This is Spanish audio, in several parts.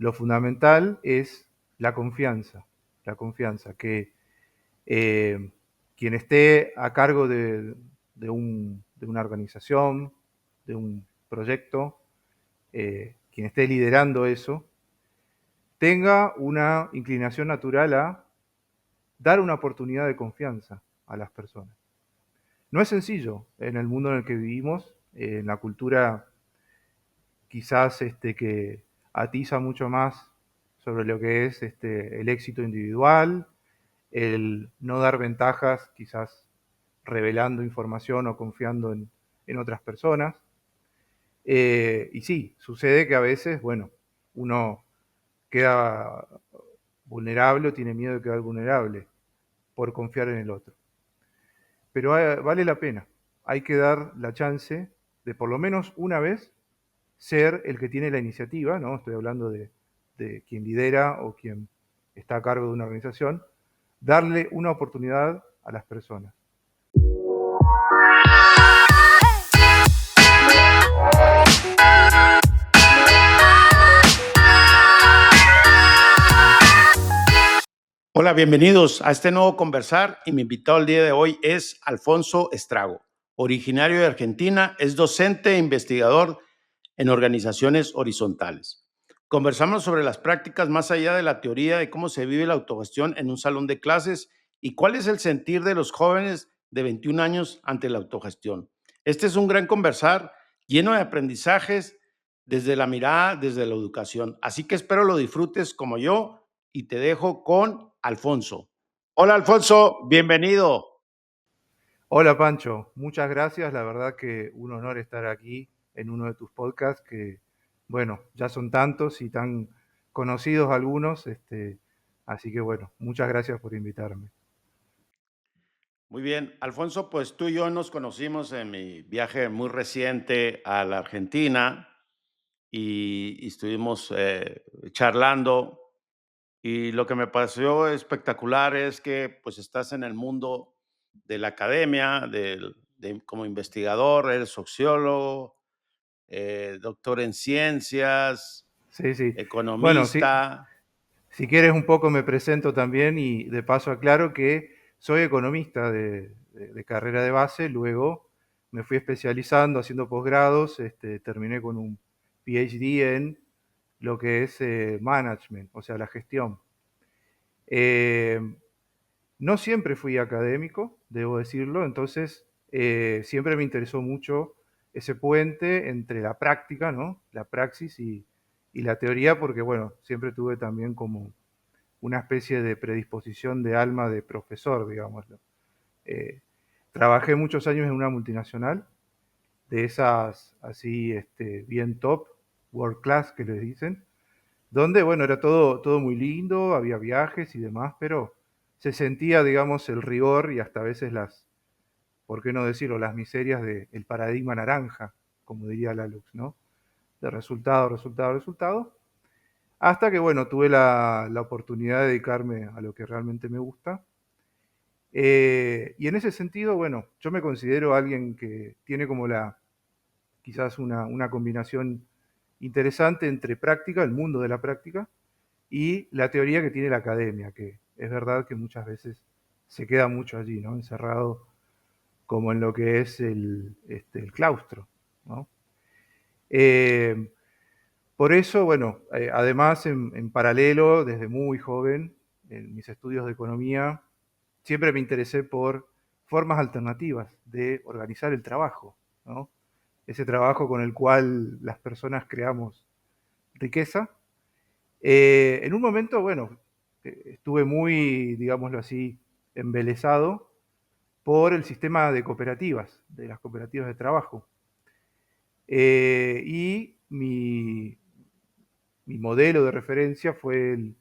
lo fundamental es la confianza, que quien esté a cargo de una organización, de un proyecto, quien esté liderando eso, tenga una inclinación natural a dar una oportunidad de confianza a las personas. No es sencillo en el mundo en el que vivimos, en la cultura quizás que atiza mucho más sobre lo que es el éxito individual, el no dar ventajas, quizás revelando información o confiando en otras personas. Y sí, sucede que a veces, bueno, uno queda vulnerable o tiene miedo de quedar vulnerable por confiar en el otro. Pero vale la pena, hay que dar la chance de por lo menos una vez ser el que tiene la iniciativa, ¿no? Estoy hablando de quien lidera o quien está a cargo de una organización, darle una oportunidad a las personas. Hola, bienvenidos a este nuevo conversar y mi invitado el día de hoy es Alfonso Estrago, originario de Argentina, es docente e investigador en organizaciones horizontales. Conversamos sobre las prácticas más allá de la teoría de cómo se vive la autogestión en un salón de clases y cuál es el sentir de los jóvenes de 21 años ante la autogestión. Este es un gran conversar lleno de aprendizajes desde la mirada, desde la educación. Así que espero lo disfrutes como yo y te dejo con Alfonso. Hola Alfonso, bienvenido. Hola Pancho, muchas gracias, la verdad que un honor estar aquí en uno de tus podcasts que, bueno, ya son tantos y tan conocidos algunos, así que bueno, muchas gracias por invitarme. Muy bien, Alfonso, pues tú y yo nos conocimos en mi viaje muy reciente a la Argentina y estuvimos charlando y lo que me pareció espectacular es que pues estás en el mundo de la academia, como investigador, eres sociólogo, doctor en ciencias, Sí, sí. Bueno, sí, economista. si quieres un poco me presento también y de paso aclaro que soy economista de carrera de base, luego me fui especializando, haciendo posgrados, terminé con un PhD en lo que es management, o sea, la gestión. Eh, no siempre fui académico, debo decirlo, entonces siempre me interesó mucho ese puente entre la práctica, ¿no? La praxis y la teoría, porque bueno, siempre tuve también como una especie de predisposición de alma de profesor, digámoslo. Eh, Trabajé muchos años en una multinacional, de esas así bien top, world class que les dicen, donde, bueno, era todo muy lindo, había viajes y demás, pero se sentía, digamos, el rigor y hasta a veces por qué no decirlo, las miserias del paradigma naranja, como diría la Lux, ¿no? De resultado, resultado, resultado. Hasta que, bueno, tuve la oportunidad de dedicarme a lo que realmente me gusta. Y en ese sentido, bueno, yo me considero alguien que tiene como quizás una combinación interesante entre práctica, el mundo de la práctica, y la teoría que tiene la academia, que es verdad que muchas veces se queda mucho allí, ¿no? Encerrado como en lo que es el claustro, ¿no? Eh, por eso, bueno, además en paralelo, desde muy joven, en mis estudios de economía, siempre me interesé por formas alternativas de organizar el trabajo, ¿no? Ese trabajo con el cual las personas creamos riqueza. En un momento, bueno, estuve muy, digámoslo así, embelesado por el sistema de cooperativas, de las cooperativas de trabajo. Y mi modelo de referencia fue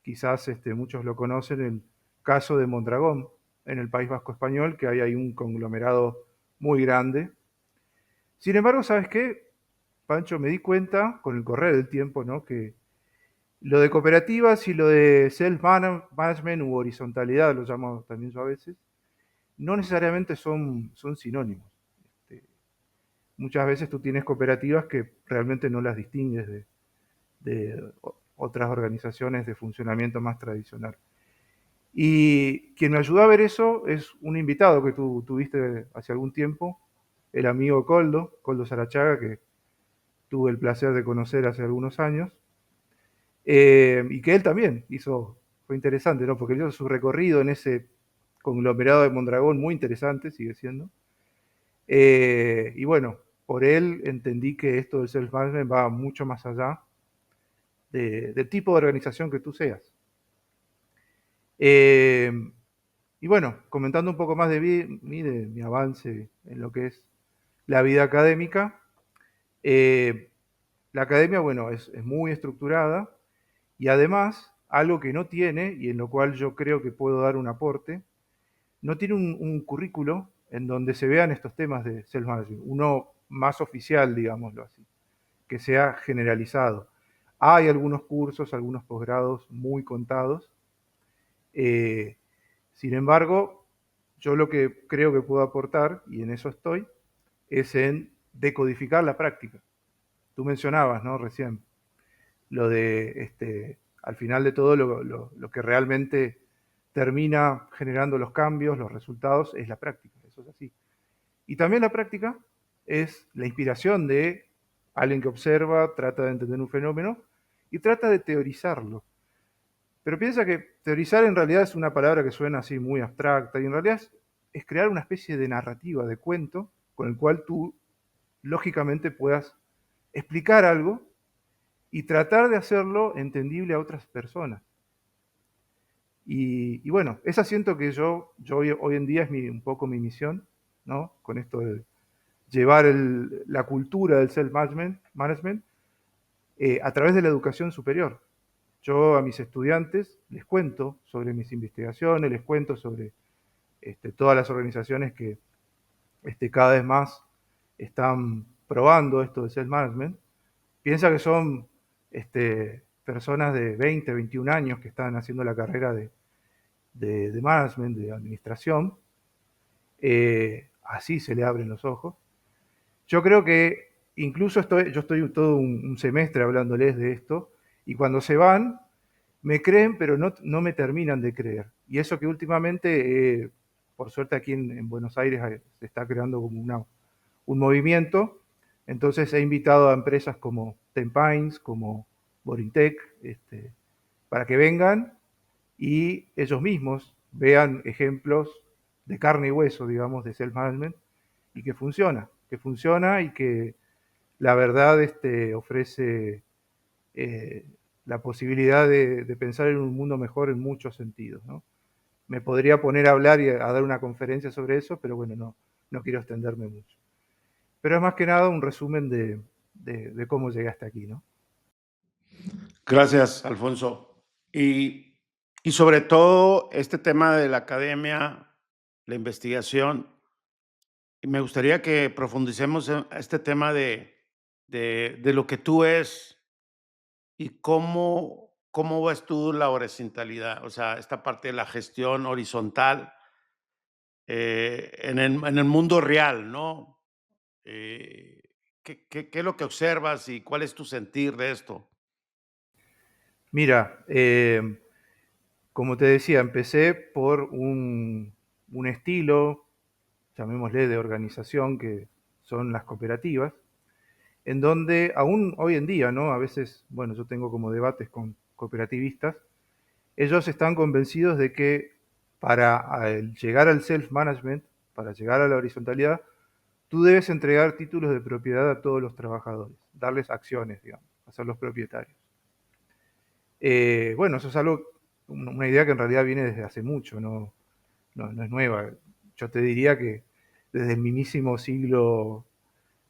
quizás muchos lo conocen, el caso de Mondragón, en el País Vasco Español, que hay ahí un conglomerado muy grande. Sin embargo, ¿sabes qué, Pancho? Me di cuenta con el correr del tiempo, ¿no? Que lo de cooperativas y lo de self-management u horizontalidad, lo llamo también yo a veces, no necesariamente son sinónimos. Este, Muchas veces tú tienes cooperativas que realmente no las distingues de otras organizaciones de funcionamiento más tradicional. Y quien me ayudó a ver eso es un invitado que tú tuviste hace algún tiempo, el amigo Coldo Sarachaga, que tuve el placer de conocer hace algunos años, y que él también fue interesante, ¿no? Porque hizo su recorrido en ese conglomerado de Mondragón, muy interesante, sigue siendo. Y bueno, por él entendí que esto del self-management va mucho más allá del tipo de organización que tú seas. Y bueno, comentando un poco más de mi avance en lo que es la vida académica, la academia, bueno, es muy estructurada y además, algo que no tiene y en lo cual yo creo que puedo dar un aporte, no tiene un currículo en donde se vean estos temas de self-management, uno más oficial, digámoslo así, que sea generalizado. Hay algunos cursos, algunos posgrados muy contados. Sin embargo, yo lo que creo que puedo aportar, y en eso estoy, es en decodificar la práctica. Tú mencionabas, ¿no? Recién, lo de, al final de todo, lo que realmente termina generando los cambios, los resultados, es la práctica. Eso es así. Y también la práctica es la inspiración de alguien que observa, trata de entender un fenómeno y trata de teorizarlo. Pero piensa que teorizar en realidad es una palabra que suena así muy abstracta y en realidad es crear una especie de narrativa, de cuento, con el cual tú lógicamente puedas explicar algo y tratar de hacerlo entendible a otras personas. Y bueno, esa siento que yo hoy en día es un poco mi misión, ¿no? Con esto de llevar la cultura del self-management a través de la educación superior. Yo a mis estudiantes les cuento sobre mis investigaciones, les cuento sobre todas las organizaciones que cada vez más están probando esto de self-management. Piensa que son personas de 20, 21 años que están haciendo la carrera de management, de administración. Así se le abren los ojos. Yo creo que incluso yo estoy todo un semestre hablándoles de esto y cuando se van me creen, pero no me terminan de creer. Y eso que últimamente, por suerte aquí en Buenos Aires se está creando como un movimiento. Entonces he invitado a empresas como Tempines, como Borintec, para que vengan y ellos mismos vean ejemplos de carne y hueso, digamos, de self-management y que funciona y que la verdad ofrece eh, la posibilidad de pensar en un mundo mejor en muchos sentidos, ¿no? Me podría poner a hablar y a dar una conferencia sobre eso, pero bueno, no quiero extenderme mucho. Pero es más que nada un resumen de cómo llegué hasta aquí, ¿no? Gracias, Alfonso. Y sobre todo este tema de la academia, la investigación, y me gustaría que profundicemos en este tema de lo que tú es y cómo ves tú la horizontalidad, o sea, esta parte de la gestión horizontal en el mundo real, ¿no? Eh, ¿qué es lo que observas y cuál es tu sentir de esto? Mira, como te decía, empecé por un estilo, llamémosle de organización, que son las cooperativas, en donde aún hoy en día, ¿no? A veces, bueno, yo tengo como debates con cooperativistas, ellos están convencidos de que para llegar al self-management, para llegar a la horizontalidad, tú debes entregar títulos de propiedad a todos los trabajadores, darles acciones, digamos, hacerlos propietarios. Bueno, eso es algo, una idea que en realidad viene desde hace mucho, no es nueva. Yo te diría que desde el mismísimo siglo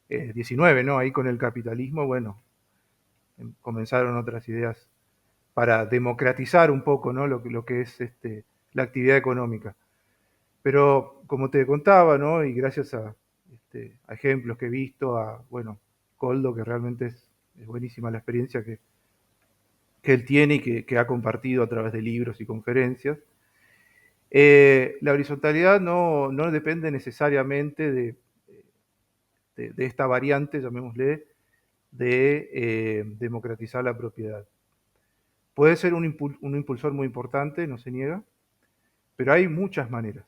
XIX, ¿no? Ahí con el capitalismo, bueno, comenzaron otras ideas para democratizar un poco, ¿no? Lo que es la actividad económica. Pero como te contaba, ¿no? Y gracias a ejemplos que he visto, bueno, Coldo, que realmente es buenísima la experiencia que él tiene y que ha compartido a través de libros y conferencias. La horizontalidad no depende necesariamente de esta variante, llamémosle, de democratizar la propiedad. Puede ser un impulsor muy importante, no se niega, pero hay muchas maneras.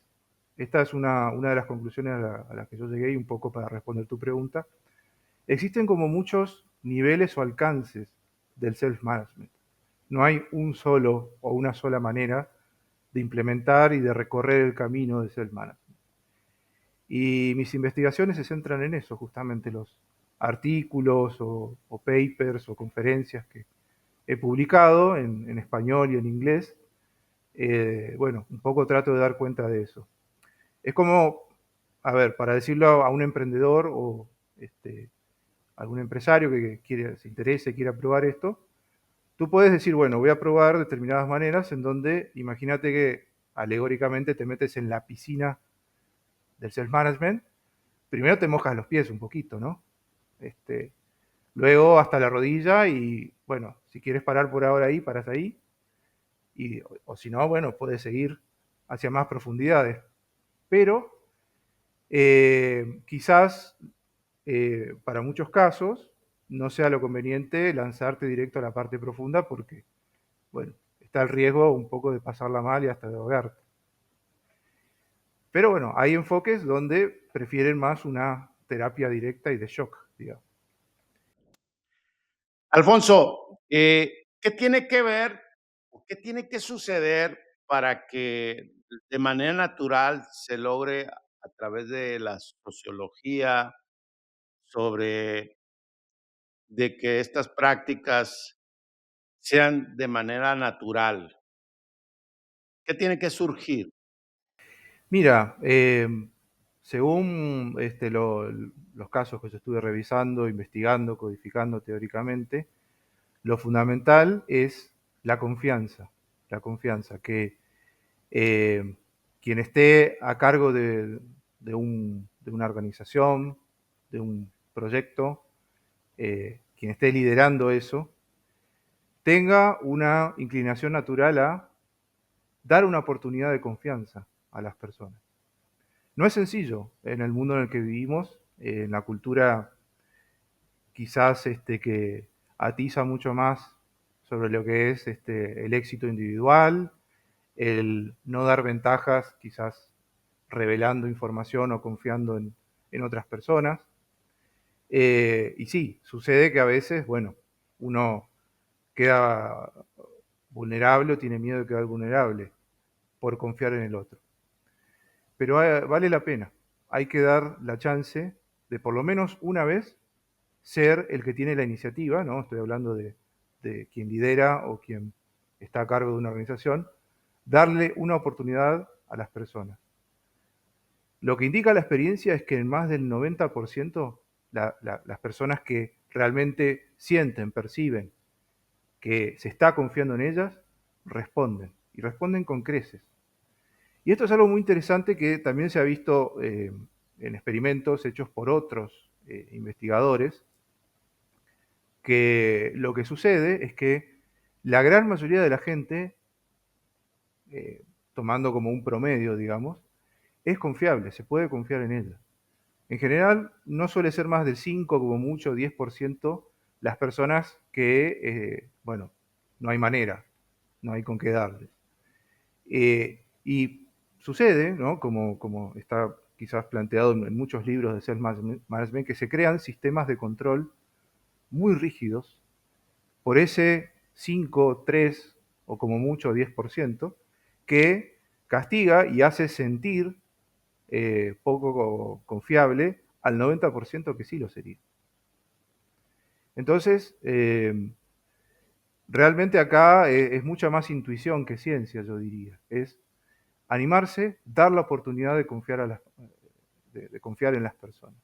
Esta es una de las conclusiones a las que yo llegué, y un poco para responder tu pregunta. Existen como muchos niveles o alcances del self-management. No hay un solo o una sola manera de implementar y de recorrer el camino del self-management. Y mis investigaciones se centran en eso, justamente los artículos o papers o conferencias que he publicado en español y en inglés. Bueno, un poco trato de dar cuenta de eso. Es como, a ver, para decirlo a un emprendedor o algún empresario que se interese, quiera probar esto, tú puedes decir, bueno, voy a probar determinadas maneras en donde, imagínate que alegóricamente te metes en la piscina del self-management. Primero te mojas los pies un poquito, ¿no? Luego hasta la rodilla y, bueno, si quieres parar por ahora ahí, paras ahí. O si no, bueno, puedes seguir hacia más profundidades. Pero quizás para muchos casos no sea lo conveniente lanzarte directo a la parte profunda porque, bueno, está el riesgo un poco de pasarla mal y hasta de ahogarte. Pero bueno, hay enfoques donde prefieren más una terapia directa y de shock, digamos. Alfonso, ¿qué tiene que ver o qué tiene que suceder para que de manera natural se logre a través de la sociología sobre de que estas prácticas sean de manera natural? ¿Qué tiene que surgir? Mira, según los casos que yo estuve revisando, investigando, codificando teóricamente, lo fundamental es la confianza. La confianza, que eh, quien esté a cargo de una organización, de un proyecto, quien esté liderando eso, tenga una inclinación natural a dar una oportunidad de confianza a las personas. No es sencillo en el mundo en el que vivimos, en la cultura quizás que atiza mucho más sobre lo que es el éxito individual, el no dar ventajas, quizás revelando información o confiando en otras personas. Y sí, sucede que a veces, bueno, uno queda vulnerable o tiene miedo de quedar vulnerable por confiar en el otro. Pero vale la pena. Hay que dar la chance de por lo menos una vez ser el que tiene la iniciativa, ¿no? Estoy hablando de quien lidera o quien está a cargo de una organización, darle una oportunidad a las personas. Lo que indica la experiencia es que en más del 90% las personas que realmente sienten, perciben que se está confiando en ellas, responden, y responden con creces. Y esto es algo muy interesante que también se ha visto en experimentos hechos por otros investigadores, que lo que sucede es que la gran mayoría de la gente, eh, tomando como un promedio, digamos, es confiable, se puede confiar en ella. En general, no suele ser más del 5, como mucho, 10% las personas que, bueno, no hay manera, no hay con qué darles. Y sucede, ¿no? Como está quizás planteado en muchos libros de self-management, que se crean sistemas de control muy rígidos por ese 5, 3 o como mucho 10% que castiga y hace sentir poco confiable al 90% que sí lo sería. Entonces, realmente acá es mucha más intuición que ciencia, yo diría. Es animarse, dar la oportunidad de confiar, de confiar en las personas.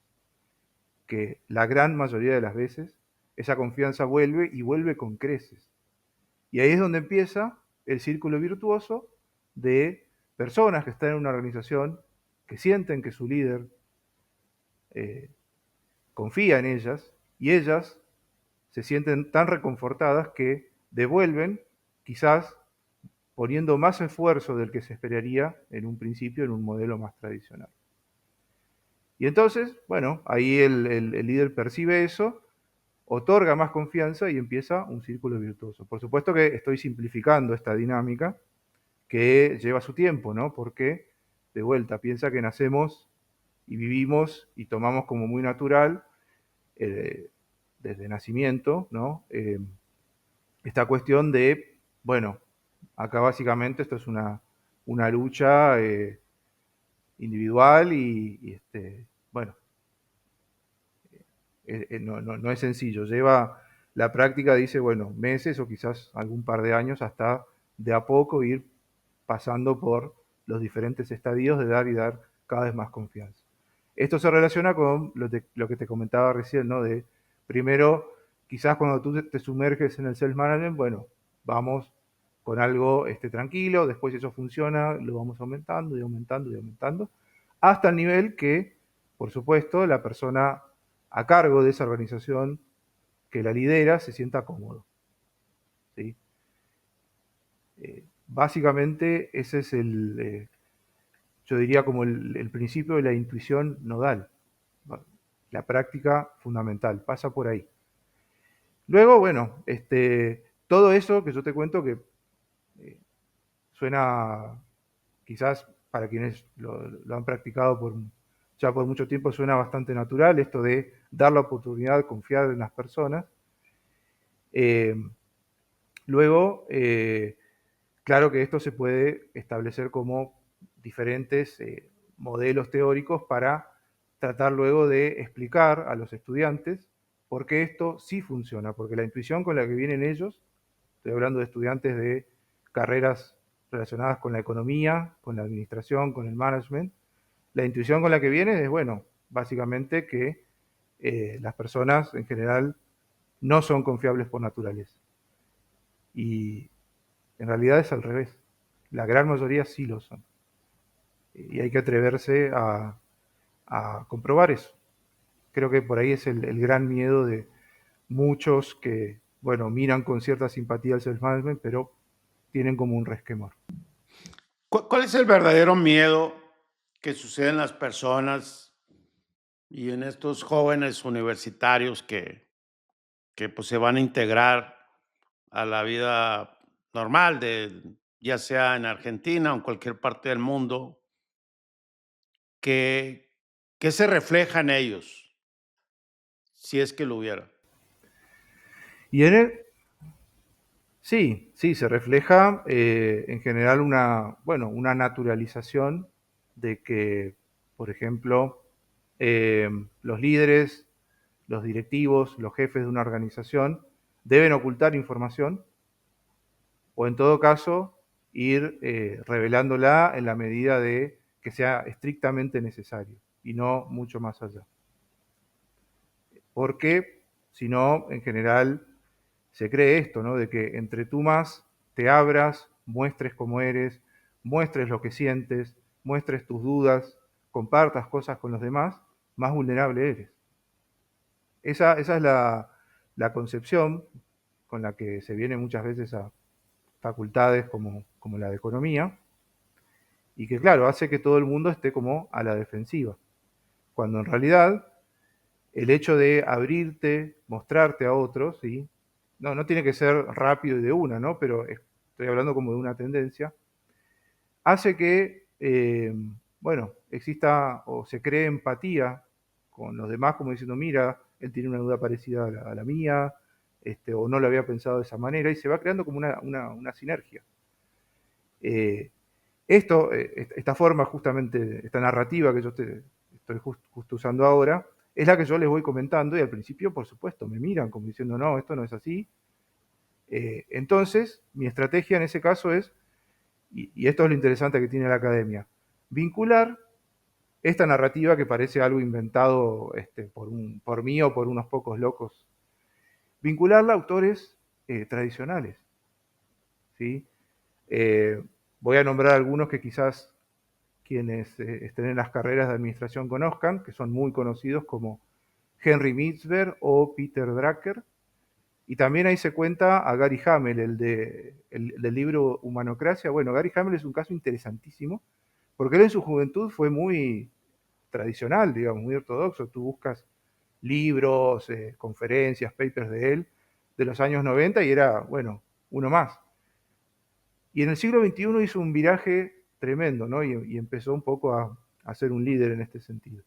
Que la gran mayoría de las veces esa confianza vuelve y vuelve con creces. Y ahí es donde empieza el círculo virtuoso de personas que están en una organización, que sienten que su líder eh, confía en ellas y ellas se sienten tan reconfortadas que devuelven, quizás poniendo más esfuerzo del que se esperaría en un principio en un modelo más tradicional. Y entonces, bueno, ahí el líder percibe eso, otorga más confianza y empieza un círculo virtuoso. Por supuesto que estoy simplificando esta dinámica que lleva su tiempo, ¿no? Porque, de vuelta, piensa que nacemos y vivimos y tomamos como muy natural, desde nacimiento, ¿no? Esta cuestión de, bueno, acá básicamente esto es una lucha individual y bueno, no es sencillo. Lleva la práctica, dice, bueno, meses o quizás algún par de años hasta de a poco ir pasando por los diferentes estadios de dar y dar cada vez más confianza. Esto se relaciona con lo que te comentaba recién, ¿no? De primero, quizás cuando tú te sumerges en el self-management, bueno, vamos con algo tranquilo, después si eso funciona, lo vamos aumentando y aumentando y aumentando, hasta el nivel que, por supuesto, la persona a cargo de esa organización que la lidera se sienta cómodo, ¿sí? Básicamente ese es yo diría como el principio de la intuición nodal, la práctica fundamental, pasa por ahí. Luego, bueno, todo eso que yo te cuento que suena, quizás para quienes lo han practicado ya por mucho tiempo, suena bastante natural, esto de dar la oportunidad, confiar en las personas. Luego, claro que esto se puede establecer como diferentes modelos teóricos para tratar luego de explicar a los estudiantes por qué esto sí funciona, porque la intuición con la que vienen ellos, estoy hablando de estudiantes de carreras relacionadas con la economía, con la administración, con el management, la intuición con la que vienen es, bueno, básicamente que las personas en general no son confiables por naturaleza. Y en realidad es al revés. La gran mayoría sí lo son. Y hay que atreverse a comprobar eso. Creo que por ahí es el gran miedo de muchos que, bueno, miran con cierta simpatía el self-management, pero tienen como un resquemor. ¿Cuál es el verdadero miedo que sucede en las personas y en estos jóvenes universitarios que pues, se van a integrar a la vida normal, ya sea en Argentina o en cualquier parte del mundo? ¿Qué, qué se refleja en ellos, si es que lo hubiera? Y en él, sí, sí, se refleja en general bueno, una naturalización de que, por ejemplo, los líderes, los directivos, los jefes de una organización deben ocultar información o en todo caso ir revelándola en la medida de que sea estrictamente necesario y no mucho más allá. Porque si no, en general se cree esto, ¿no? De que entre tú más te abras, muestres cómo eres, muestres lo que sientes, muestres tus dudas, compartas cosas con los demás, más vulnerable eres. Esa es la concepción con la que se viene muchas veces a facultades como la de economía, y que claro, hace que todo el mundo esté como a la defensiva, cuando en realidad el hecho de abrirte, mostrarte a otros, ¿sí? No tiene que ser rápido y de una, ¿no? Pero estoy hablando como de una tendencia, hace que, bueno, exista o se cree empatía con los demás, como diciendo, mira, él tiene una duda parecida a la mía, o no lo había pensado de esa manera, y se va creando como una sinergia. Esta forma, justamente, esta narrativa que yo estoy justo usando ahora, es la que yo les voy comentando y al principio, por supuesto, me miran como diciendo, no, esto no es así. Entonces, mi estrategia en ese caso es, y esto es lo interesante que tiene la academia, vincular esta narrativa que parece algo inventado por mí o por unos pocos locos, vincularla a autores tradicionales, ¿sí? Voy a nombrar algunos que quizás quienes estén en las carreras de administración conozcan, que son muy conocidos como Henry Mitzberg o Peter Drucker. Y también ahí se cuenta a Gary Hamel, del libro Humanocracia. Bueno, Gary Hamel es un caso interesantísimo, porque él en su juventud fue muy tradicional, digamos, muy ortodoxo. Tú buscas libros, conferencias, papers de él, de los años 90 y era, bueno, uno más. Y en el siglo XXI hizo un viraje tremendo, ¿no? Y empezó un poco a ser un líder en este sentido.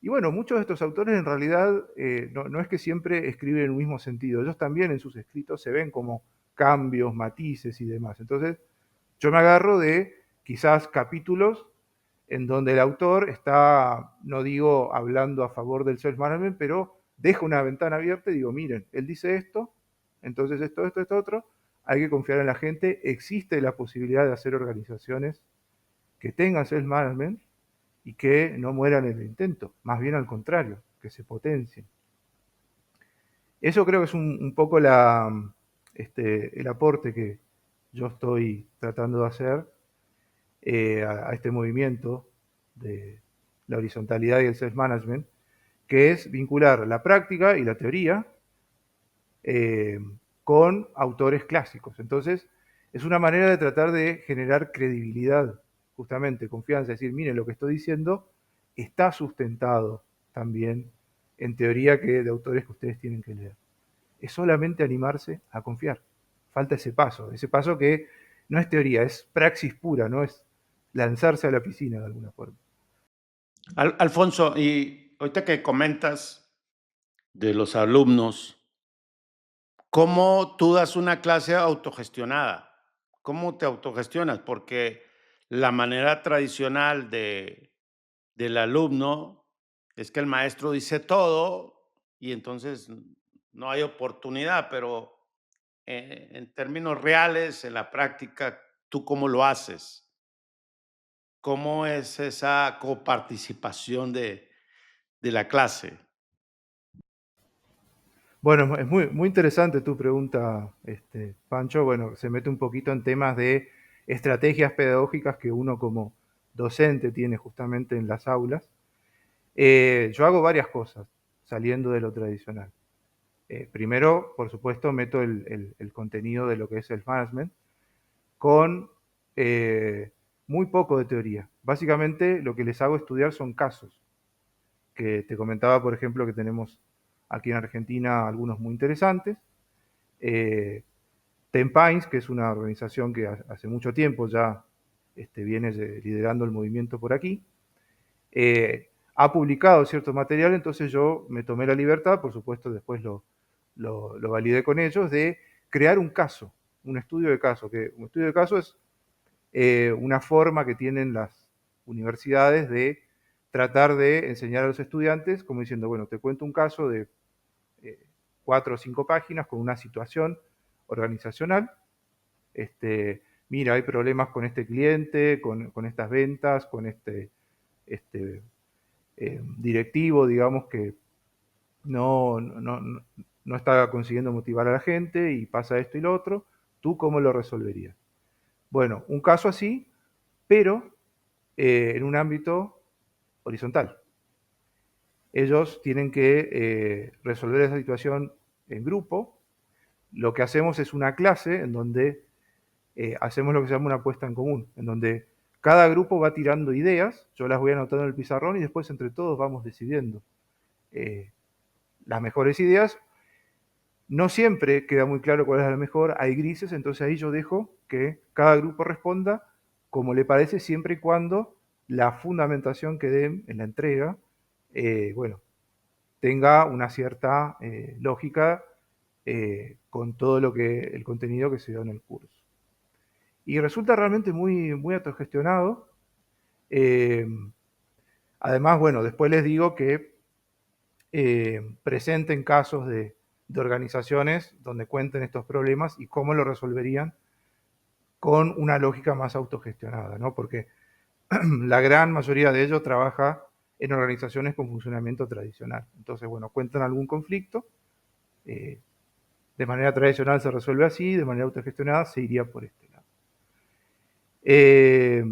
Y bueno, muchos de estos autores en realidad no es que siempre escriben en un mismo sentido, ellos también en sus escritos se ven como cambios, matices y demás. Entonces, yo me agarro de quizás capítulos en donde el autor está, no digo hablando a favor del self-management, pero deja una ventana abierta y digo, miren, él dice esto, entonces esto otro, hay que confiar en la gente, existe la posibilidad de hacer organizaciones que tengan self-management y que no mueran en el intento, más bien al contrario, que se potencien. Eso creo que es un poco el aporte que yo estoy tratando de hacer a este movimiento de la horizontalidad y el self-management, que es vincular la práctica y la teoría eh, con autores clásicos. Entonces, es una manera de tratar de generar credibilidad, justamente, confianza, decir, miren, lo que estoy diciendo está sustentado también en teoría de autores que ustedes tienen que leer. Es solamente animarse a confiar. Falta ese paso que no es teoría, es praxis pura, no es lanzarse a la piscina de alguna forma. Alfonso, y ahorita que comentas de los alumnos, ¿cómo tú das una clase autogestionada? ¿Cómo te autogestionas? Porque la manera tradicional del alumno es que el maestro dice todo y entonces no hay oportunidad, pero en términos reales, en la práctica, ¿tú cómo lo haces? ¿Cómo es esa coparticipación de la clase? Bueno, es muy interesante tu pregunta, Pancho. Bueno, se mete un poquito en temas de estrategias pedagógicas que uno como docente tiene justamente en las aulas. Yo hago varias cosas saliendo de lo tradicional. Primero, por supuesto, meto el contenido de lo que es el management con muy poco de teoría. Básicamente lo que les hago estudiar son casos, que te comentaba, por ejemplo, que tenemos aquí en Argentina algunos muy interesantes. Eh, Tempines, que es una organización que hace mucho tiempo ya viene liderando el movimiento por aquí, ha publicado cierto material, entonces yo me tomé la libertad, por supuesto después lo validé con ellos, de crear un caso, un estudio de caso, que un estudio de caso es una forma que tienen las universidades de tratar de enseñar a los estudiantes, como diciendo, bueno, te cuento un caso de 4 o 5 páginas con una situación organizacional. Mira, hay problemas con este cliente, con estas ventas, con este directivo, digamos, que no está consiguiendo motivar a la gente y pasa esto y lo otro. ¿Tú cómo lo resolverías? Bueno, un caso así, pero en un ámbito horizontal. Ellos tienen que resolver esa situación en grupo. Lo que hacemos es una clase en donde hacemos lo que se llama una puesta en común, en donde cada grupo va tirando ideas, yo las voy anotando en el pizarrón y después entre todos vamos decidiendo eh, las mejores ideas. No siempre queda muy claro cuál es la mejor, hay grises, entonces ahí yo dejo que cada grupo responda como le parece, siempre y cuando la fundamentación que den en la entrega, bueno, tenga una cierta lógica con todo el contenido que se dio en el curso. Y resulta realmente muy autogestionado. Eh, Además, bueno, después les digo que presenten casos de organizaciones donde cuenten estos problemas y cómo lo resolverían con una lógica más autogestionada, ¿no? Porque la gran mayoría de ellos trabaja en organizaciones con funcionamiento tradicional. Entonces, bueno, cuentan algún conflicto, eh, de manera tradicional se resuelve así, de manera autogestionada se iría por este lado. Eh,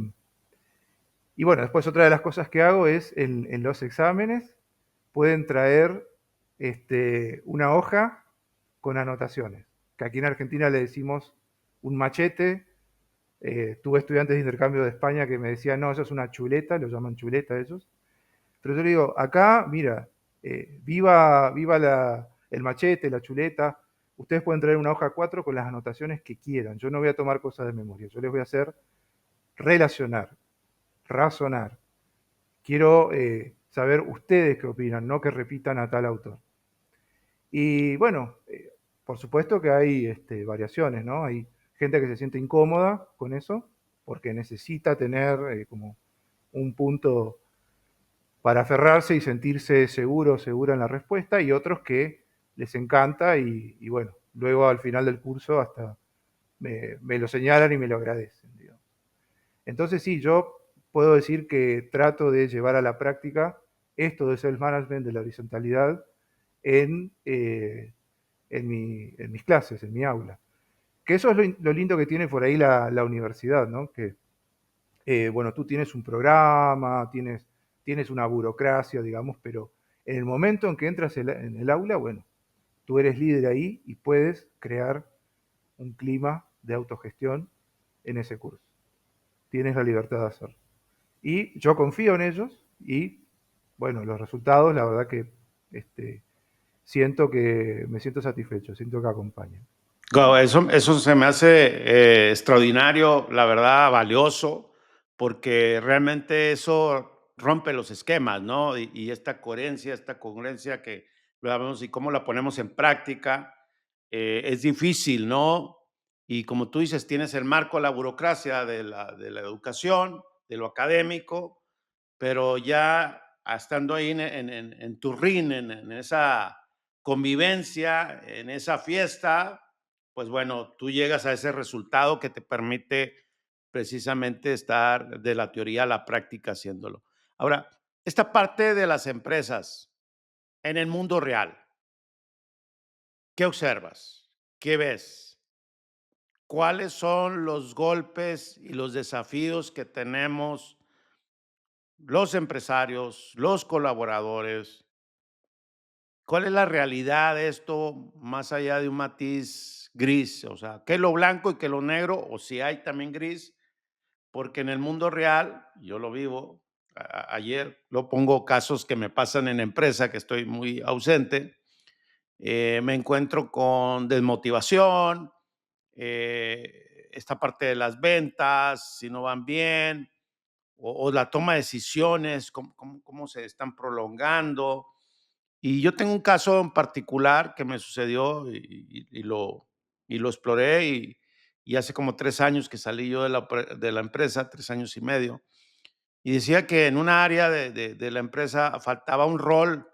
y bueno, después otra de las cosas que hago es en los exámenes pueden traer una hoja con anotaciones, que aquí en Argentina le decimos un machete. Tuve estudiantes de intercambio de España que me decían, no, eso es una chuleta, lo llaman chuleta ellos. Pero yo le digo, acá, mira, viva el machete, la chuleta. Ustedes pueden traer una hoja 4 con las anotaciones que quieran. Yo no voy a tomar cosas de memoria. Yo les voy a hacer relacionar, razonar. Quiero saber ustedes qué opinan, no que repitan a tal autor. Y bueno, por supuesto que hay variaciones, ¿no? Hay gente que se siente incómoda con eso porque necesita tener como un punto para aferrarse y sentirse seguro o segura en la respuesta, y otros que les encanta y bueno, luego al final del curso hasta me lo señalan y me lo agradecen, digamos. Entonces sí, yo puedo decir que trato de llevar a la práctica esto del self-management, de la horizontalidad, en, en mis clases, en mi aula. Que eso es lo lindo que tiene por ahí la universidad, ¿no? Que, bueno, tú tienes un programa, tienes una burocracia, digamos, pero en el momento en que entras en el aula, bueno, tú eres líder ahí y puedes crear un clima de autogestión en ese curso. Tienes la libertad de hacerlo. Y yo confío en ellos y, bueno, los resultados, la verdad que siento que me siento satisfecho, siento que acompañan. Guau, eso se me hace extraordinario, la verdad, valioso, porque realmente eso rompe los esquemas, ¿no? Y esta coherencia, esta congruencia que vemos y cómo la ponemos en práctica, es difícil, ¿no? Y como tú dices, tienes el marco, la burocracia de la educación, de lo académico, pero ya estando ahí en tu ring, en esa convivencia, en esa fiesta, pues bueno, tú llegas a ese resultado que te permite precisamente estar de la teoría a la práctica haciéndolo. Ahora, esta parte de las empresas en el mundo real, ¿qué observas? ¿Qué ves? ¿Cuáles son los golpes y los desafíos que tenemos los empresarios, los colaboradores? ¿Cuál es la realidad de esto más allá de un matiz gris? O sea, ¿qué es lo blanco y qué es lo negro? O si hay también gris, porque en el mundo real, yo lo vivo, ayer lo pongo casos que me pasan en empresa, que estoy muy ausente, me encuentro con desmotivación, esta parte de las ventas, si no van bien, o la toma de decisiones, cómo se están prolongando. Y yo tengo un caso en particular que me sucedió y lo exploré y hace como 3 años que salí yo de la empresa, 3 años y medio, y decía que en una área de la empresa faltaba un rol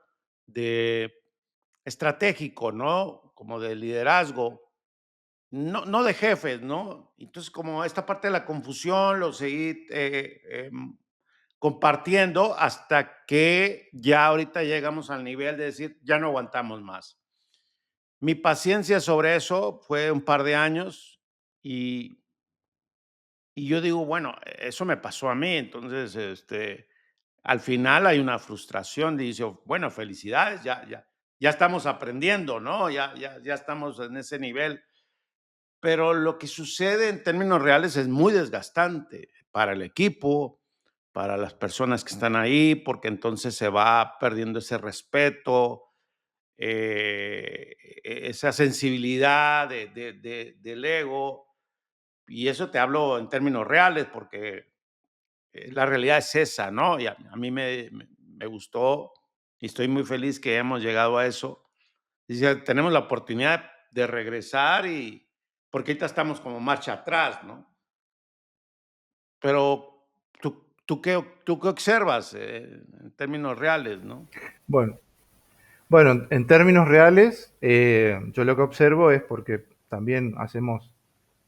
de estratégico, ¿no? Como de liderazgo, no de jefes, ¿no? Entonces, como esta parte de la confusión lo seguí compartiendo hasta que ya ahorita llegamos al nivel de decir, ya no aguantamos más. Mi paciencia sobre eso fue un par de años y, y yo digo, bueno, eso me pasó a mí, entonces, al final hay una frustración, dice, bueno, felicidades, ya estamos aprendiendo, ¿no? Ya estamos en ese nivel, pero lo que sucede en términos reales es muy desgastante para el equipo, para las personas que están ahí, porque entonces se va perdiendo ese respeto, esa sensibilidad del ego. Y eso te hablo en términos reales, porque la realidad es esa, ¿no? Y a mí me gustó y estoy muy feliz que hemos llegado a eso. Dice, tenemos la oportunidad de regresar porque ahorita estamos como marcha atrás, ¿no? Pero tú qué observas en términos reales, ¿no? Bueno, bueno, en términos reales, yo lo que observo es porque también hacemos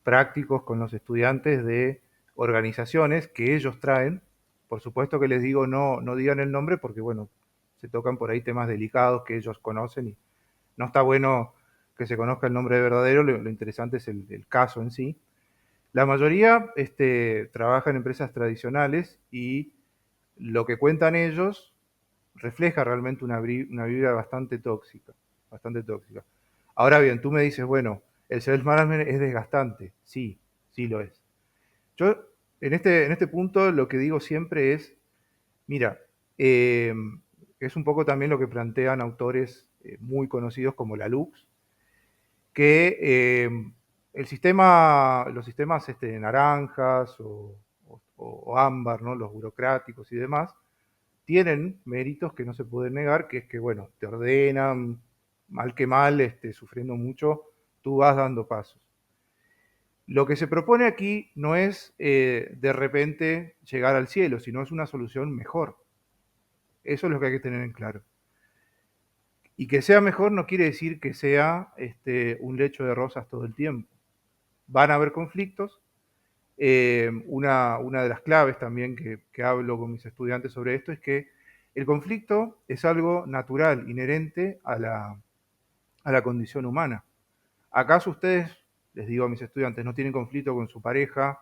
prácticos con los estudiantes de organizaciones que ellos traen. Por supuesto que les digo no digan el nombre porque, bueno, se tocan por ahí temas delicados que ellos conocen y no está bueno que se conozca el nombre verdadero, lo interesante es el caso en sí. La mayoría trabaja en empresas tradicionales y lo que cuentan ellos refleja realmente una vibra bastante tóxica, bastante tóxica. Ahora bien, tú me dices, bueno, el self-management es desgastante. Sí, sí lo es. Yo en este punto lo que digo siempre es, mira, eh, es un poco también lo que plantean autores muy conocidos como Lalux, que los sistemas naranjas o ámbar, ¿no? Los burocráticos y demás, tienen méritos que no se pueden negar, que es que, bueno, te ordenan, mal que mal, sufriendo mucho, tú vas dando pasos. Lo que se propone aquí no es de repente llegar al cielo, sino es una solución mejor. Eso es lo que hay que tener en claro. Y que sea mejor no quiere decir que sea un lecho de rosas todo el tiempo. Van a haber conflictos. Una de las claves también que hablo con mis estudiantes sobre esto es que el conflicto es algo natural, inherente a la condición humana. ¿Acaso ustedes, les digo a mis estudiantes, no tienen conflicto con su pareja,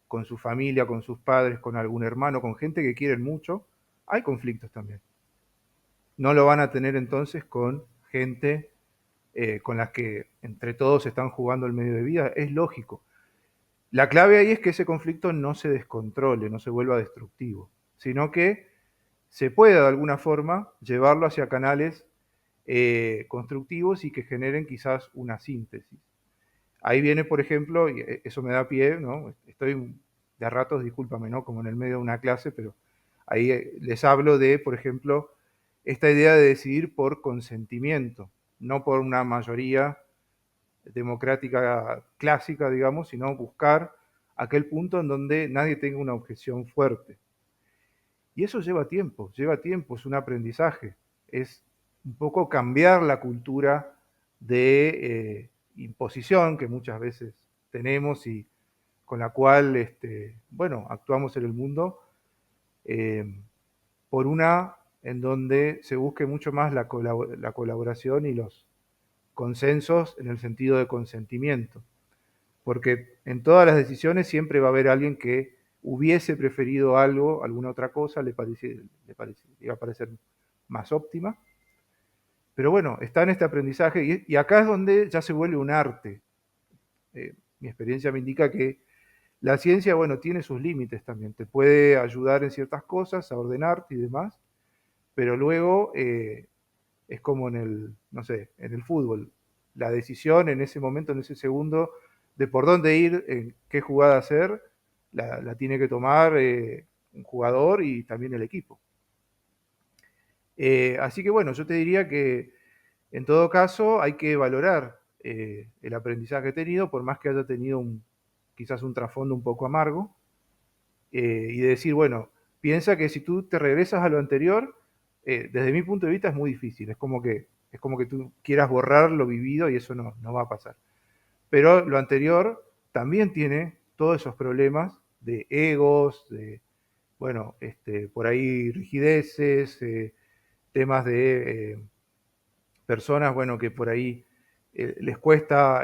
con su familia, con sus padres, con algún hermano, con gente que quieren mucho? Hay conflictos también. No lo van a tener entonces con gente con las que entre todos están jugando el medio de vida. Es lógico. La clave ahí es que ese conflicto no se descontrole, no se vuelva destructivo, sino que se pueda de alguna forma llevarlo hacia canales constructivos y que generen quizás una síntesis. Ahí viene, por ejemplo, y eso me da pie, ¿no? Estoy de a ratos, discúlpame, ¿no? Como en el medio de una clase, pero ahí les hablo de, por ejemplo, esta idea de decidir por consentimiento, no por una mayoría democrática clásica, digamos, sino buscar aquel punto en donde nadie tenga una objeción fuerte. Y eso lleva tiempo, es un aprendizaje, es un poco cambiar la cultura de imposición que muchas veces tenemos y con la cual, bueno, actuamos en el mundo, eh, por una en donde se busque mucho más la colaboración y los consensos en el sentido de consentimiento. Porque en todas las decisiones siempre va a haber alguien que hubiese preferido algo, alguna otra cosa, iba a parecer más óptima. Pero bueno, está en este aprendizaje y acá es donde ya se vuelve un arte. Mi experiencia me indica que la ciencia, bueno, tiene sus límites también. Te puede ayudar en ciertas cosas, a ordenarte y demás, pero luego es como en el, no sé, en el fútbol. La decisión en ese momento, en ese segundo, de por dónde ir, en qué jugada hacer, la tiene que tomar un jugador y también el equipo. Así que bueno, yo te diría que en todo caso hay que valorar el aprendizaje tenido, por más que haya tenido quizás un trasfondo un poco amargo, y decir, bueno, piensa que si tú te regresas a lo anterior, desde mi punto de vista es muy difícil, es como que tú quieras borrar lo vivido y eso no va a pasar. Pero lo anterior también tiene todos esos problemas de egos, de, bueno, por ahí rigideces, temas de personas, bueno, que por ahí les cuesta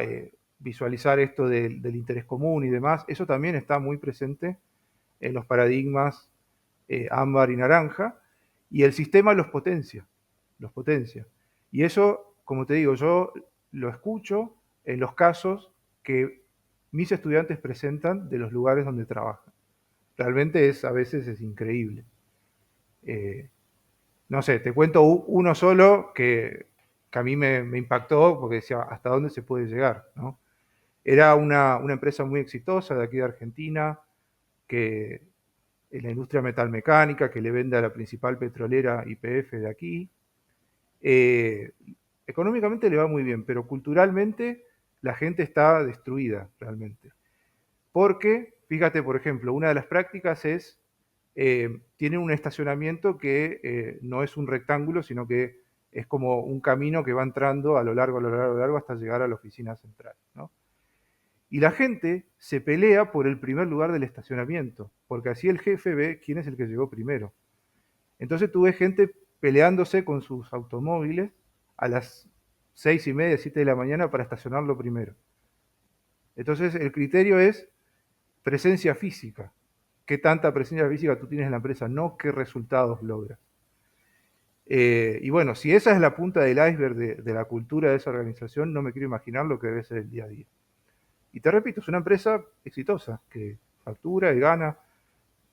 visualizar esto del interés común y demás. Eso también está muy presente en los paradigmas ámbar y naranja, y el sistema los potencia, los potencia. Y eso, como te digo, yo lo escucho en los casos que mis estudiantes presentan de los lugares donde trabajan. Realmente a veces es increíble. Eh, no sé, te cuento uno solo que a mí me impactó porque decía, ¿hasta dónde se puede llegar? ¿No? Era una empresa muy exitosa de aquí de Argentina, que en la industria metalmecánica, que le vende a la principal petrolera YPF de aquí. Eh, Económicamente le va muy bien, pero culturalmente la gente está destruida realmente. Porque, fíjate, por ejemplo, una de las prácticas es, tiene un estacionamiento que no es un rectángulo, sino que es como un camino que va entrando a lo largo, a lo largo, a lo largo hasta llegar a la oficina central, ¿no? Y la gente se pelea por el primer lugar del estacionamiento, porque así el jefe ve quién es el que llegó primero. Entonces tú ves gente peleándose con sus automóviles a las 6:30, 7 de la mañana para estacionarlo primero. Entonces el criterio es presencia física. ¿Qué tanta presencia física tú tienes en la empresa? No qué resultados logras. Y bueno, si esa es la punta del iceberg de la cultura de esa organización, no me quiero imaginar lo que debe ser el día a día. Y te repito, es una empresa exitosa, que factura y gana,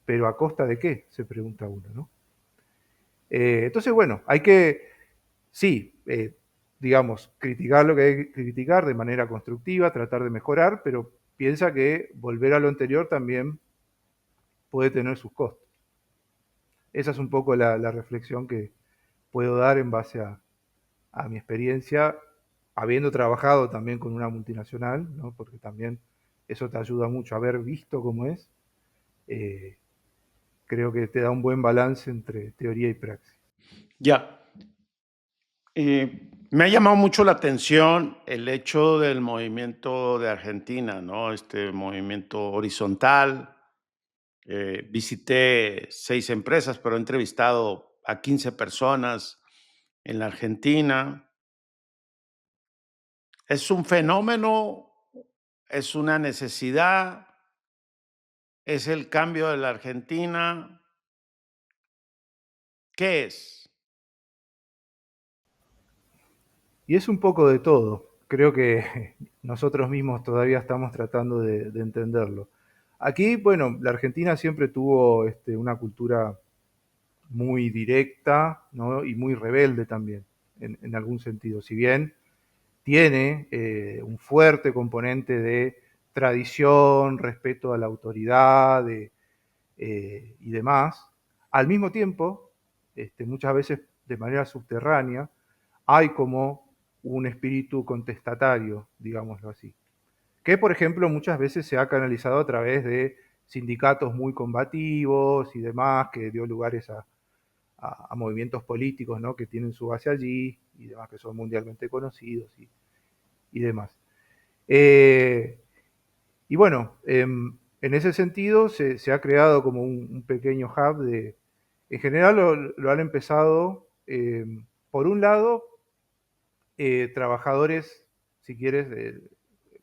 pero ¿a costa de qué? Se pregunta uno, ¿no? Entonces, bueno, hay que, sí, digamos, criticar lo que hay que criticar de manera constructiva, tratar de mejorar, pero piensa que volver a lo anterior también puede tener sus costos. Esa es un poco la reflexión que puedo dar en base a mi experiencia, habiendo trabajado también con una multinacional, ¿no? Porque también eso te ayuda mucho a haber visto cómo es. Eh, Creo que te da un buen balance entre teoría y praxis. Ya. Me ha llamado mucho la atención el hecho del movimiento de Argentina, ¿no? Este movimiento horizontal. Visité 6 empresas, pero he entrevistado a 15 personas en la Argentina. ¿Es un fenómeno? ¿Es una necesidad? ¿Es el cambio de la Argentina? ¿Qué es? Y es un poco de todo. Creo que nosotros mismos todavía estamos tratando de entenderlo. Aquí, bueno, la Argentina siempre tuvo una cultura muy directa, ¿no? Y muy rebelde también, en algún sentido. Si bien tiene un fuerte componente de tradición, respeto a la autoridad y demás, al mismo tiempo, muchas veces de manera subterránea, hay como un espíritu contestatario, digámoslo así, que por ejemplo muchas veces se ha canalizado a través de sindicatos muy combativos y demás, que dio lugares a movimientos políticos, ¿no? Que tienen su base allí y demás, que son mundialmente conocidos y demás. Eh, y bueno, en ese sentido se ha creado como un pequeño hub en general lo han empezado, por un lado, trabajadores, si quieres,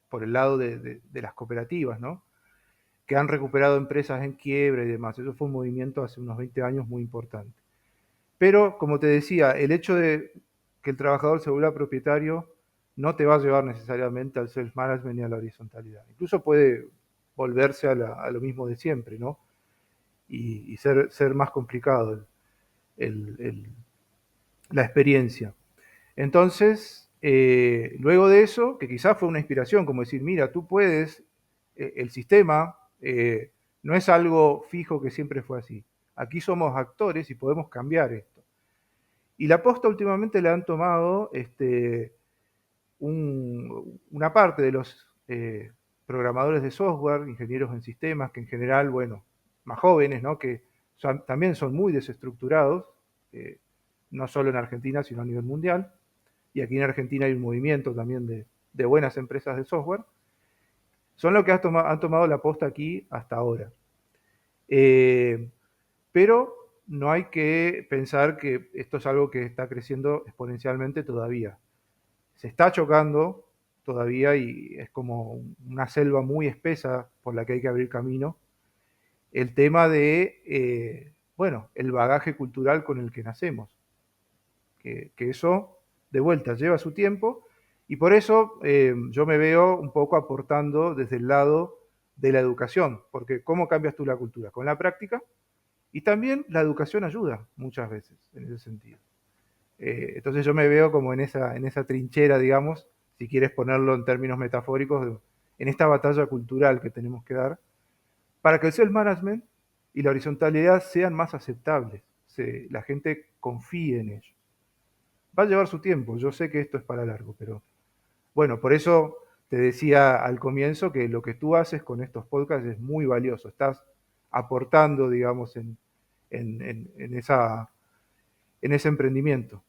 por el lado de las cooperativas, ¿no? Que han recuperado empresas en quiebra y demás. Eso fue un movimiento hace unos 20 años muy importante. Pero, como te decía, el hecho de que el trabajador se vuelva propietario no te va a llevar necesariamente al self-management ni a la horizontalidad. Incluso puede volverse a lo mismo de siempre, ¿no? Y ser más complicado el, el, la experiencia. Entonces, luego de eso, que quizás fue una inspiración, como decir, mira, tú puedes, el sistema no es algo fijo que siempre fue así. Aquí somos actores y podemos cambiar esto. Y la posta últimamente le han tomado una parte de los programadores de software, ingenieros en sistemas, que en general, bueno, más jóvenes, ¿no? Que también son muy desestructurados, eh, no solo en Argentina, sino a nivel mundial. Y aquí en Argentina hay un movimiento también de buenas empresas de software. Son los que han tomado la posta aquí hasta ahora. Eh, pero no hay que pensar que esto es algo que está creciendo exponencialmente todavía. Se está chocando todavía y es como una selva muy espesa por la que hay que abrir camino. El tema de, bueno, el bagaje cultural con el que nacemos. Que eso, de vuelta, lleva su tiempo y por eso yo me veo un poco aportando desde el lado de la educación, porque ¿cómo cambias tú la cultura? Con la práctica y también la educación ayuda muchas veces en ese sentido. Entonces yo me veo como en esa trinchera, digamos, si quieres ponerlo en términos metafóricos, en esta batalla cultural que tenemos que dar para que el self-management y la horizontalidad sean más aceptables, la gente confíe en ello. Va a llevar su tiempo, yo sé que esto es para largo, pero bueno, por eso te decía al comienzo que lo que tú haces con estos podcasts es muy valioso, estás aportando, digamos, en en ese emprendimiento.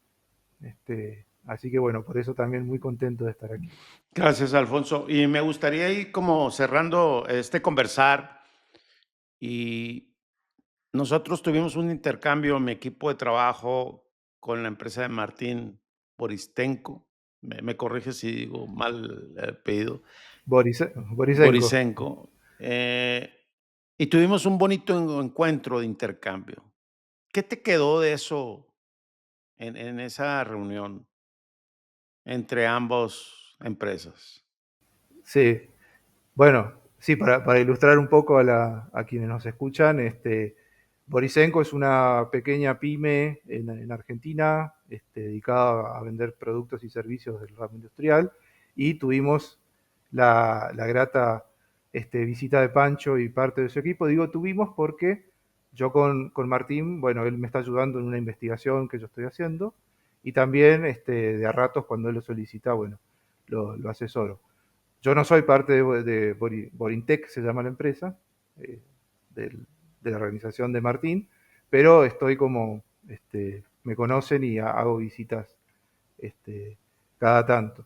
Así que bueno, por eso también muy contento de estar aquí. Gracias, Alfonso. Y me gustaría ir como cerrando este conversar y nosotros tuvimos un intercambio, mi equipo de trabajo, con la empresa de Martín Boristenko. Me corrige si digo mal el apellido. Borisenko. Borisenko. Y tuvimos un bonito encuentro de intercambio. ¿Qué te quedó de eso en esa reunión entre ambas empresas? Sí, bueno, sí, para ilustrar un poco a quienes nos escuchan, Borisenko es una pequeña pyme en Argentina, dedicada a vender productos y servicios del ramo industrial, y tuvimos la grata visita de Pancho y parte de su equipo. Digo tuvimos porque yo con Martín, bueno, él me está ayudando en una investigación que yo estoy haciendo, y también de a ratos cuando él lo solicita, bueno, lo asesoro. Yo no soy parte de Borintec, se llama la empresa, eh, del- de la organización de Martín, pero estoy como, me conocen y hago visitas este, cada tanto.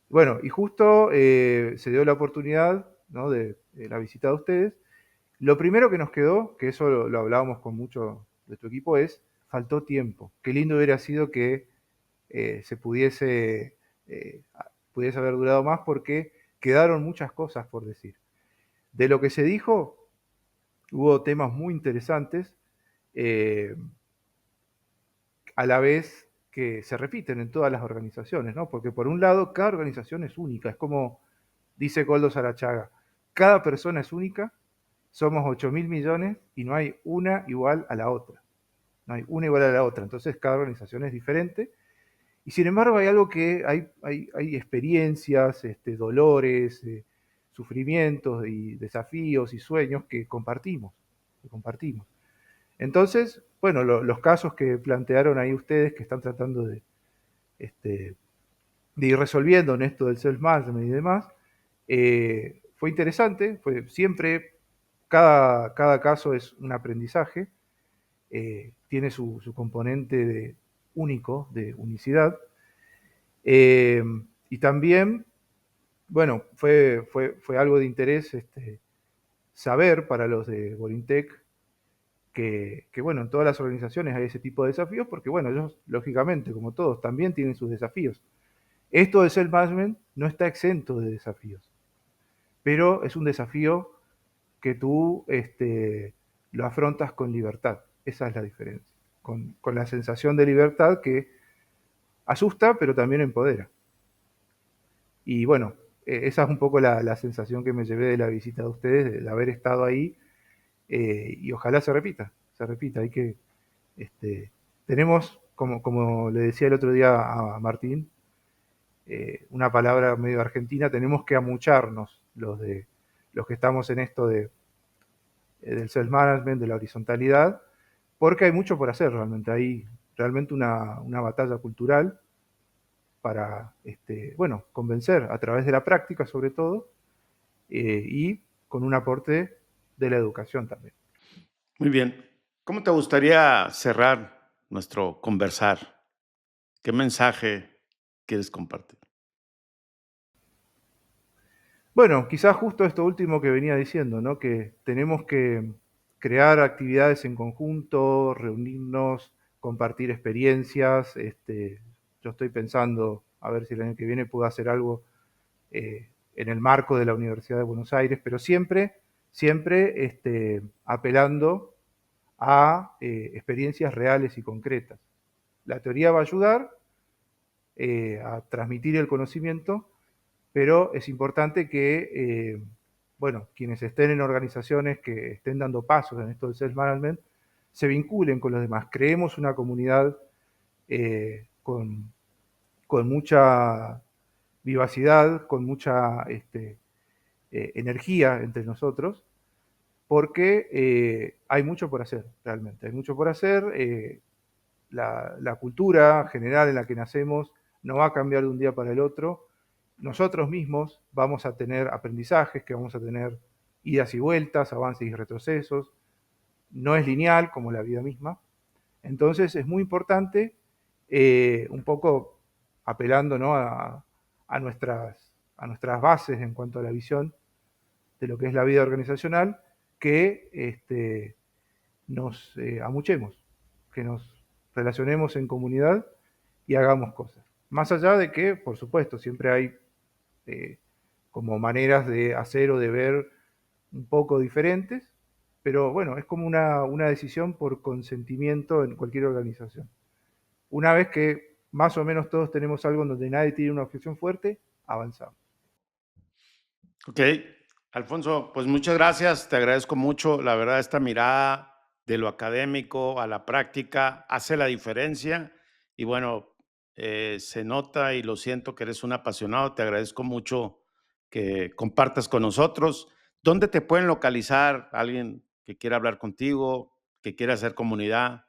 Bueno, y justo se dio la oportunidad, ¿no?, de la visita de ustedes. Lo primero que nos quedó, que eso lo hablábamos con mucho de tu equipo, es faltó tiempo. Qué lindo hubiera sido que se eh, pudiese haber durado más porque quedaron muchas cosas por decir. De lo que se dijo, hubo temas muy interesantes, eh, a la vez que se repiten en todas las organizaciones, ¿no? Porque por un lado, cada organización es única, es como dice Goldo Sarachaga, cada persona es única, somos 8.000 millones y no hay una igual a la otra, no hay una igual a la otra, entonces cada organización es diferente. Y sin embargo hay algo que hay experiencias, dolores, sufrimientos y desafíos y sueños que compartimos, que compartimos. Entonces, bueno, los casos que plantearon ahí ustedes, que están tratando este, de ir resolviendo en esto del self-management y demás, fue interesante, fue siempre, cada caso es un aprendizaje, tiene su componente único, de unicidad, eh, y también, bueno, fue algo de interés saber para los de Bolintec que, bueno, en todas las organizaciones hay ese tipo de desafíos, porque, bueno, ellos, lógicamente, como todos, también tienen sus desafíos. Esto de self-management no está exento de desafíos, pero es un desafío que tú lo afrontas con libertad. Esa es la diferencia. Con la sensación de libertad que asusta, pero también empodera. Y bueno, esa es un poco la sensación que me llevé de la visita de ustedes, de haber estado ahí, y ojalá se repita, se repita. Hay que, tenemos, como le decía el otro día a Martín, una palabra medio argentina, tenemos que amucharnos los que estamos en esto del self-management, de la horizontalidad, porque hay mucho por hacer realmente. Hay realmente una batalla cultural para, bueno, convencer a través de la práctica sobre todo, y con un aporte de la educación también. Muy bien. ¿Cómo te gustaría cerrar nuestro conversar? ¿Qué mensaje quieres compartir? Bueno, quizás justo esto último que venía diciendo, ¿no? Que tenemos que crear actividades en conjunto, reunirnos, compartir experiencias. Yo estoy pensando a ver si el año que viene puedo hacer algo en el marco de la Universidad de Buenos Aires, pero siempre apelando a experiencias reales y concretas. La teoría va a ayudar a transmitir el conocimiento, pero es importante que, bueno, quienes estén en organizaciones que estén dando pasos en esto del self-management, se vinculen con los demás. Creemos una comunidad con mucha vivacidad, con mucha energía entre nosotros, porque hay mucho por hacer, realmente. Hay mucho por hacer. La cultura general en la que nacemos no va a cambiar de un día para el otro. Nosotros mismos vamos a tener aprendizajes, que vamos a tener idas y vueltas, avances y retrocesos. No es lineal como la vida misma. Entonces es muy importante, un poco apelando, ¿no?, a nuestras bases en cuanto a la visión de lo que es la vida organizacional, que nos amuchemos, que nos relacionemos en comunidad y hagamos cosas. Más allá de que, por supuesto, siempre hay eh, como maneras de hacer o de ver un poco diferentes, pero bueno, es como una decisión por consentimiento en cualquier organización. Una vez que más o menos todos tenemos algo en donde nadie tiene una objeción fuerte, avanzamos. Ok, Alfonso, pues muchas gracias, te agradezco mucho, la verdad, esta mirada de lo académico a la práctica hace la diferencia. Y bueno, se nota y lo siento que eres un apasionado. Te agradezco mucho que compartas con nosotros. ¿Dónde te pueden localizar alguien que quiera hablar contigo, que quiera hacer comunidad?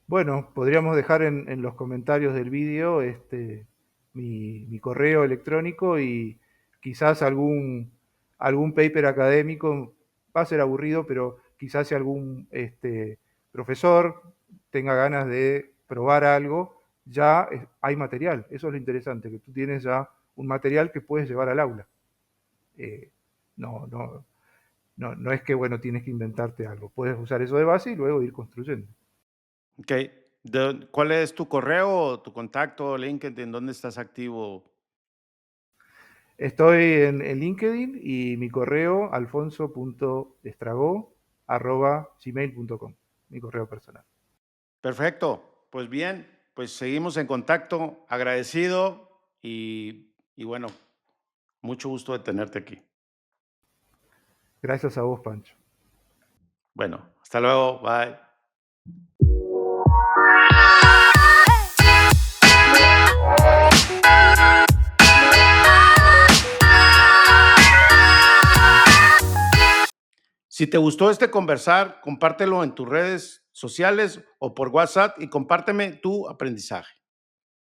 Bueno, podríamos dejar en los comentarios del vídeo mi correo electrónico y quizás algún paper académico. Va a ser aburrido, pero quizás si algún profesor tenga ganas de probar algo, ya hay material. Eso es lo interesante, que tú tienes ya un material que puedes llevar al aula. Eh, no, no, no es que, bueno, tienes que inventarte algo. Puedes usar eso de base y luego ir construyendo. Ok. ¿Cuál es tu correo, tu contacto, LinkedIn? ¿Dónde estás activo? Estoy en LinkedIn y mi correo alfonso.estragó@gmail.com, mi correo personal. Perfecto. Pues bien, pues seguimos en contacto. Agradecido y bueno, mucho gusto de tenerte aquí. Gracias a vos, Pancho. Bueno, hasta luego. Bye. Si te gustó este conversar, compártelo en tus redes sociales o por WhatsApp y compárteme tu aprendizaje.